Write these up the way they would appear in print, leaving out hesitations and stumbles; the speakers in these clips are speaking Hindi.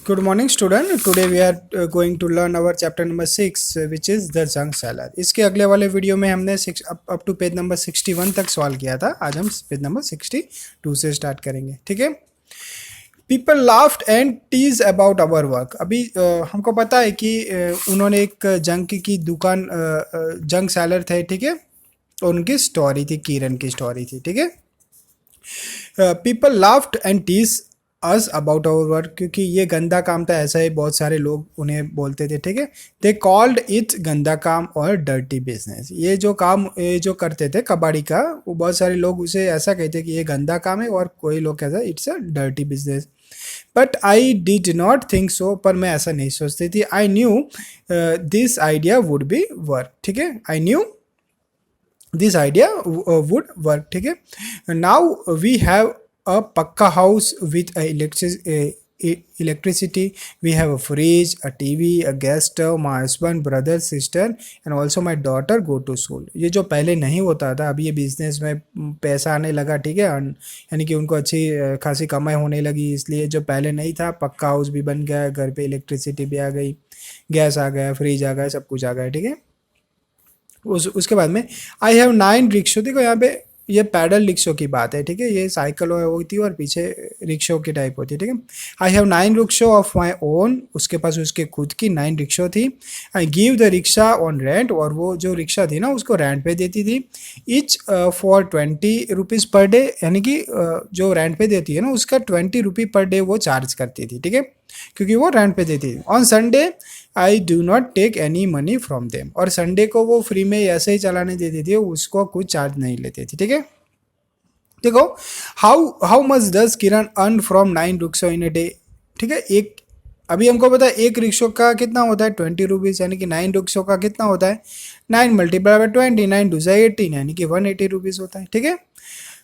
Good morning, student. Today we are going to learn our chapter number 6, which is the junk seller. इसके अगले वाले वीडियो में हमने अप टू पेज नंबर 61 तक सॉल्व किया था. आज हम पेज नंबर 62 से स्टार्ट करेंगे. ठीक है. People laughed and tease about our work. अभी हमको पता है कि उन्होंने एक जंक की दुकान, जंक सेलर थे. ठीक है. और उनकी स्टोरी थी, किरण की स्टोरी थी. ठीक है. People laughed and tease us about our work, क्योंकि ये गंदा काम था, ऐसा ही बहुत सारे लोग उन्हें बोलते थे. ठीक है. दे कॉल्ड इट गंदा काम और डर्टी बिजनेस. ये जो काम ये जो करते थे कबाड़ी का, वो बहुत सारे लोग उसे ऐसा कहते कि ये गंदा काम है, और कोई लोग कहते it's a dirty business. But I did not think so, पर मैं ऐसा नहीं सोचती थी. I knew this idea would be work. ठीक है. I knew this idea would work. ठीक है. now we have a pakka house with electricity. We have a fridge, a TV, a gas stove. My husband, brother, sister and also my daughter go to school. ये जो पहले नहीं होता था, अभी ये बिजनेस में पैसा आने लगा. ठीक है. यानी कि उनको अच्छी खासी कमाई होने लगी, इसलिए जो पहले नहीं था, पक्का हाउस भी बन गया, घर पे इलेक्ट्रिसिटी भी आ गई, गैस आ गया, फ्रिज आ गया, सब कुछ आ गया. ठीक है. उसके बाद में आई हैव 9 रिक्शो. देखो यहाँ पे ये पैडल रिक्शो की बात है. ठीक है. ये साइकिल होती है और पीछे रिक्शो की टाइप होती है. ठीक है. I have 9 rickshaw of my own. उसके पास उसके खुद की 9 रिक्शो थी. I give the rickshaw on rent. और वो जो रिक्शा थी ना, उसको रेंट पे देती थी. Each for 20 rupees per day. यानी कि जो रेंट पे देती है ना, उसका 20 रुपी पर डे वो चार्ज करती थी. ठीक है. क्योंकि वो रेंट पे देती थी. On Sunday I do not take any money from them. और संडे को वो फ्री में ऐसे ही चलाने देती थी, उसको कुछ चार्ज नहीं लेती थी. ठीक है. देखो, how how much does Kiran earn from 9 rickshaw in a day. ठीक है. एक अभी हमको पता है एक रिक्शो का कितना होता है 20 रुपीज़, यानी कि 9 रिक्शो का कितना होता है 9 मल्टीप्लाई बाय 20, 9 टू 18, यानी कि 180 रुपीज़ होता है. ठीक है.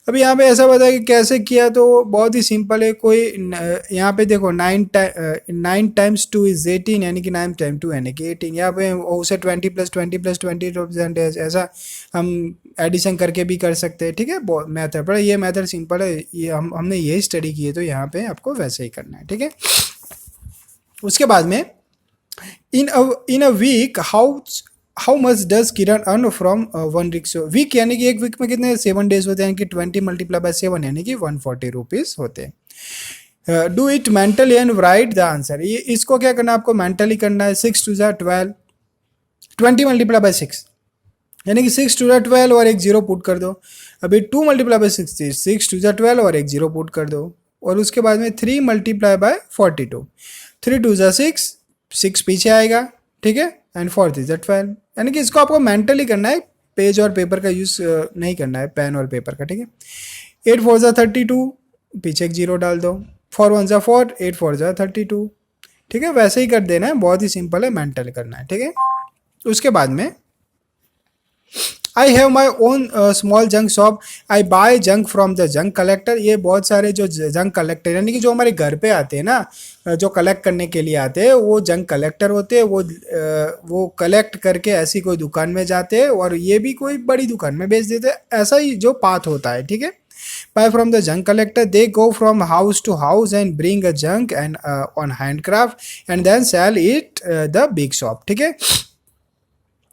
अभी यहाँ पे ऐसा बताया कि कैसे किया, तो बहुत ही सिंपल है. कोई यहाँ पे देखो 9 टाइम्स 2 इज 18, यानी कि 9 टाइम 2 यानी कि 18. यहाँ पे उसे 20 प्लस 20 प्लस 20 परसेंटेज, ऐसा हम एडिशन करके भी कर सकते हैं. ठीक है. मैथड पर ये मैथड सिंपल है, ये हमने यही स्टडी की है, तो यहाँ पे आपको वैसे ही करना है. ठीक है. उसके बाद में in a week how much does Kiran earn from 1 rickshaw. Week यानी कि एक वीक में कितने 7 डेज होते हैं, यानी कि 20 मल्टीप्लाई बाय 7 यानी कि 140 रुपीज़ होते हैं. Do it mentally and right the answer. ये इसको क्या करना है, आपको मेंटली करना है. 6 टू ज़ा 12, 20 मल्टीप्लाई बाय 6 यानी कि 6 टू ज़ा 12 और एक जीरो पुट कर दो. अभी 2 मल्टीप्लाई बाय 6, 6 टू ज़ा 12 और एक जीरो पुट कर दो. और उसके बाद में 3 मल्टीप्लाई बाय 42, 3 टू ज़ा 6, 6 पीछे आएगा. ठीक है. And 4 is 12. यानी कि इसको आपको मेंटली करना है, पेज और पेपर का यूज़ नहीं करना है, पेन और पेपर का. ठीक है. 8 4 ज़ा 32, पीछे एक जीरो डाल दो. 4 1 ज़ा 4, 8 4 ज़ा 32. ठीक है. वैसे ही कर देना है, बहुत ही सिंपल है, मेंटल करना है. ठीक है. उसके बाद में I have my own small junk shop. I buy junk from the junk collector. ये बहुत सारे जो जंक कलेक्टर, यानी कि जो हमारे घर पे आते हैं ना, जो कलेक्ट करने के लिए आते हैं, वो जंक कलेक्टर होते हैं. वो कलेक्ट करके ऐसी कोई दुकान में जाते हैं, और ये भी कोई बड़ी दुकान में बेच देते हैं. ऐसा ही जो पाथ होता है. ठीक है. Buy from the junk collector. They go from house to house and bring a junk and on handcraft and then sell it the big shop. ठीक है.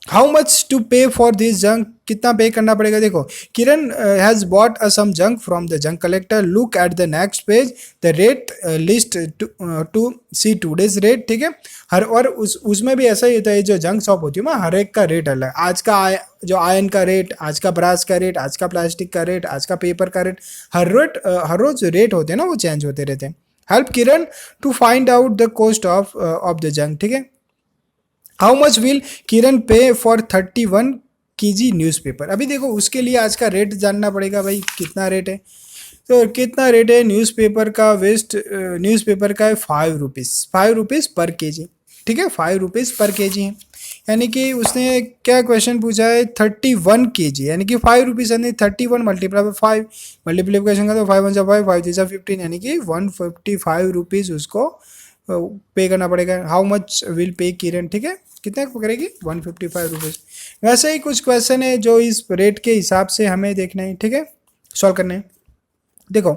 How much to pay for this junk. कितना पे करना पड़ेगा. देखो, Kiran has bought some junk from the junk collector. Look at the next page, the rate list to see today's rate. ठीक है. और उसमें भी ऐसा ही होता है, जो जंक शॉप होती है ना, हर एक का रेट अलग. आज का जो आयरन का रेट, आज का ब्रास का रेट, आज का प्लास्टिक का रेट, आज का पेपर का रेट, हर रोज रेट होते हैं ना, वो चेंज होते रहते हैं. Help Kiran to find out the cost of the junk. ठीक है. हाउ मच विल किरण पे फॉर 31 kg न्यूज़पेपर. अभी देखो, उसके लिए आज का रेट जानना पड़ेगा भाई, कितना रेट है. तो कितना रेट है न्यूज़पेपर का, वेस्ट न्यूज़पेपर का है 5 रुपीज़, 5 रुपीज़ पर केजी. ठीक है. 5 रुपीज़ पर केजी है. यानी कि उसने क्या क्वेश्चन पूछा है 31 kg, यानी कि 5 रुपीज़, यानी 31 मल्टीप्लाई बाय 5, मल्टीप्लीकेशन का तो 5 1 5, 5 3 15, यानी कि 155 रुपीज़ उसको पे करना पड़ेगा. हाउ मच विल पे किरण. ठीक है. कितने को करेगी 155 रुपीज़. वैसे ही कुछ क्वेश्चन है जो इस रेट के हिसाब से हमें देखना है. ठीक है. सॉल्व करना है. देखो,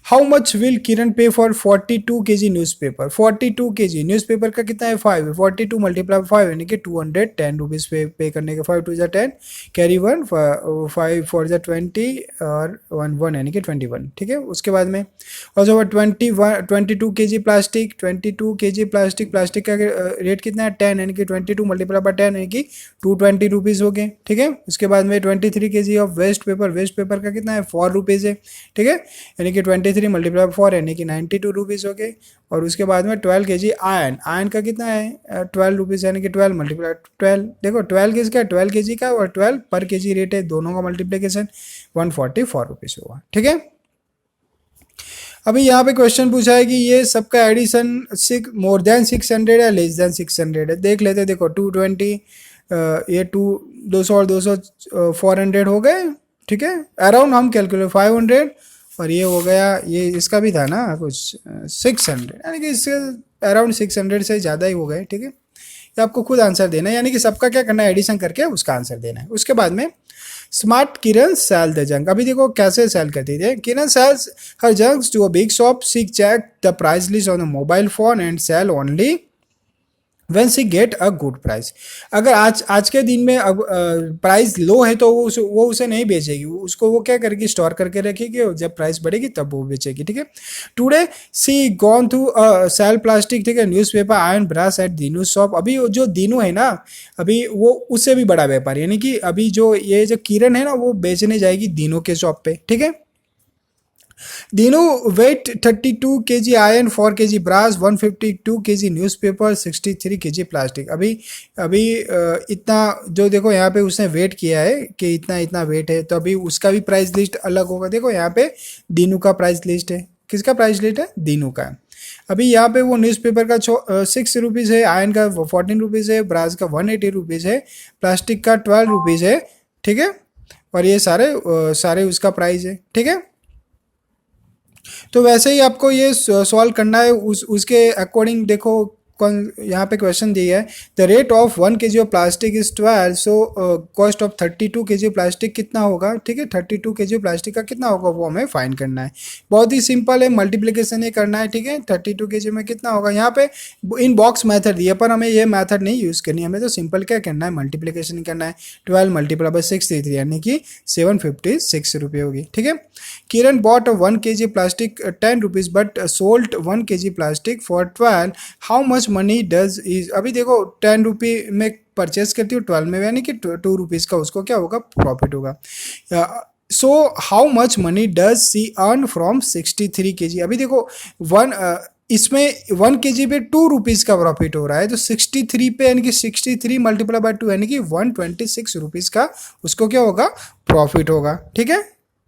हाउ मच विल किरण पे for 42 kg newspaper. 42 kg newspaper का कितना है 5 है, 42 मल्टीप्लाई 5 यानी कि 210 रुपीज़ पे करने के, 5 टू ज़ा 10 कैरी 1 5 4 ज़ा 20 और 1 1 यानी कि 21, ठीक है। उसके बाद में और जो 22 kg plastic, 22 kg plastic, plastic का रेट कितना है 10 यानी कि 22 मल्टीप्लाई बाय 10 यानी कि 220 रुपीज़ हो गए, ठीक है। उसके बाद में 23 kg of waste paper, waste paper का कितना है 4 रुपीज़ है, ठीक है, यानी कि 23 मल्टीप्लाई 4 यानी कि 92 रुपीज़ हो गए। और उसके बाद में 12 kg आयन, आयन का कितना है 12 रुपीज़ यानी कि 12 मल्टीप्लाई 12, देखो 12 किसका है 12 kg का और 12 पर kg रेट है, दोनों का मल्टीप्लिकेशन 144 रुपीज़ होगा, ठीक है। अभी यहाँ पे क्वेश्चन पूछा है कि ये सबका एडिशन मोर देन 600 है लेस देन 600 है। देख लेते, देखो 220 ये 200 और 200 400 हो गए, ठीक है। अराउंड हम कैलकुलेट 500 और ये हो गया, ये इसका भी था ना कुछ 600 यानी कि इससे अराउंड 600 से ज़्यादा ही हो गए, ठीक है। ये आपको खुद आंसर देना है, यानी कि सबका क्या करना है एडिशन करके उसका आंसर देना है। उसके बाद में smart Kiran sell the junk. अभी देखो कैसे सेल करती थी Kiran sells her junks to a big shop, she check the price list on the mobile phone and sell only when she get a good price. अगर आज के दिन में अब प्राइस लो है तो वो उसे नहीं बेचेगी, उसको वो क्या करेगी स्टोर करके रखेगी और जब प्राइस बढ़ेगी तब वो बेचेगी, ठीक है। Today she gone through sell plastic, ठीक है, newspaper iron brush at Dinu shop. अभी जो दीनू है ना, अभी वो उससे भी बड़ा व्यापार, यानी कि अभी जो ये जो किरण है ना वो बेचने जाएगी दीनू के शॉप पे, ठीक है। Dino weight 32 kg iron, 4 kg brass, 152 kg newspaper, 63 kg plastic. अभी अभी इतना जो देखो यहाँ पे उसने वेट किया है कि इतना इतना वेट है, तो अभी उसका भी प्राइस लिस्ट अलग होगा। देखो यहाँ पे दीनू का प्राइस लिस्ट है, किसका प्राइस लिस्ट है दीनू का। अभी यहाँ पे वो न्यूज़पेपर का 6 रुपीज़ है, आयरन का 14 रुपीज़ है, ब्रास का 180 रुपीज़ है, प्लास्टिक का 12 रुपीज़ है, ठीक है। और ये सारे उसका प्राइस है, ठीक है। तो वैसे ही आपको ये सॉल्व करना है उसके अकॉर्डिंग। देखो कौन यहाँ पे क्वेश्चन दिया है, the rate of 1 kg of plastic is 12, so cost of 32 kg plastic कितना होगा, ठीक है। 32 kg प्लास्टिक का कितना होगा वो हमें फाइंड करना है। बहुत ही सिंपल है, मल्टीप्लिकेशन ही करना है, ठीक है। 32 kg में कितना होगा, यहाँ पे इन बॉक्स मेथड दिया पर हमें ये मेथड नहीं यूज़ करनी है, हमें तो सिंपल क्या करना है मल्टीप्लिकेशन करना है। 12 मल्टीप्लाई बाय 633 यानी कि 756 रुपये होगी, ठीक है। Kiran bought 1 kg plastic 10 rupees but sold 1 kg plastic for 12, how much money does is. अभी देखो 10 रुपये में परचेस करती हूँ 12 में, यानी कि 2 रुपीज़ का उसको क्या होगा प्रॉफिट होगा। So how much money does she earn from 63 kg। अभी देखो इसमें 1 kg पे 2 रुपीज़ का प्रॉफिट हो रहा है, तो 63 पे यानी कि 63 मल्टीप्लाई बाय 2 यानी कि 126 रुपीज़ का उसको क्या होगा प्रॉफिट होगा, ठीक है।